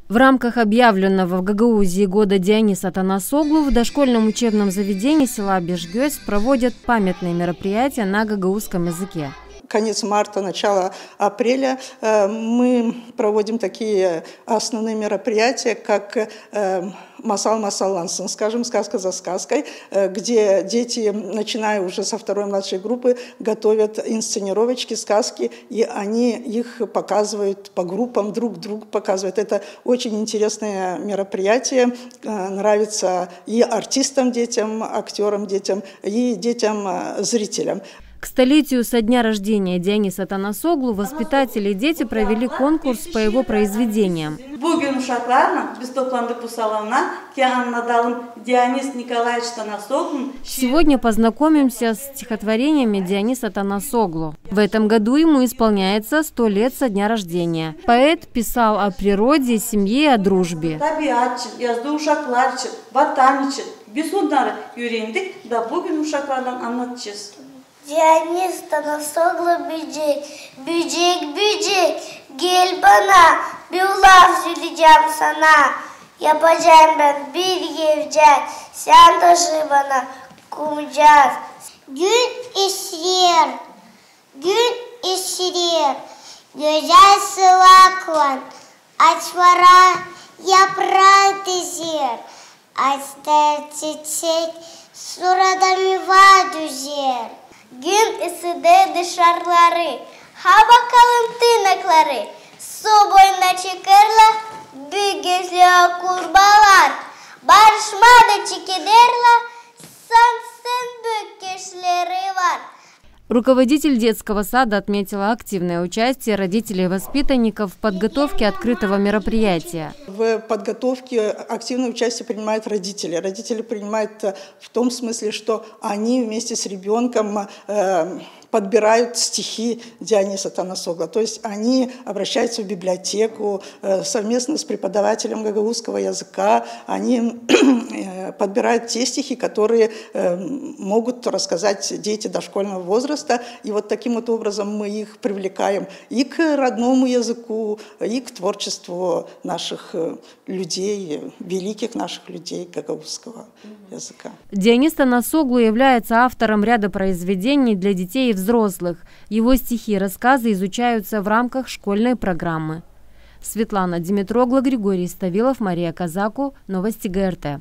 В рамках объявленного в Гагаузии года Диониса Танасоглу в дошкольном учебном заведении села Бежгёз проводят памятные мероприятия на гагаузском языке. Конец марта, начало апреля мы проводим такие основные мероприятия, как «Масал Масалансын», скажем, «Сказка за сказкой», где дети, начиная уже со второй младшей группы, готовят инсценировочки, сказки, и они их показывают по группам, друг другу показывают. Это очень интересное мероприятие, нравится и артистам, детям, актерам, детям, и детям-зрителям. К столетию со дня рождения Диониса Танасоглу воспитатели и дети провели конкурс по его произведениям. Сегодня познакомимся с стихотворениями Диониса Танасоглу. В этом году ему исполняется 100 лет со дня рождения. Поэт писал о природе, семье и о дружбе. Dionис Tanasoglu büyüyecek, büyüyecek, gel bana, bir laf söyleyeceğim sana. Yapacağım ben bir gevcek, sen taşı bana kumacağız. Gün işirir, güzel sıvaklan, açmara yaprak dizir. Açtı çiçek, surada meyve düzer. Gün ısıdı dışarıları, ha bakalım tırnakları, su boyuna çıkarla, büyük gözlü kurbalar, barışmada çıkıderla, sansın büyük kişileri var. Руководитель детского сада отметила активное участие родителей и воспитанников в подготовке открытого мероприятия. В подготовке активное участие принимают родители. Родители принимают в том смысле, что они вместе с ребенком подбирают стихи Диониса Танасогла. То есть они обращаются в библиотеку совместно с преподавателем гагаузского языка. Они подбирают те стихи, которые могут рассказать дети дошкольного возраста. И вот таким вот образом мы их привлекаем и к родному языку, и к творчеству наших людей, великих наших людей гагаузского языка. Дионис Танасоглу является автором ряда произведений для детей и взрослых. Его стихи и рассказы изучаются в рамках школьной программы. Светлана Димитрогла, Григорий Ставилов, Мария Казаку. Новости ГРТ.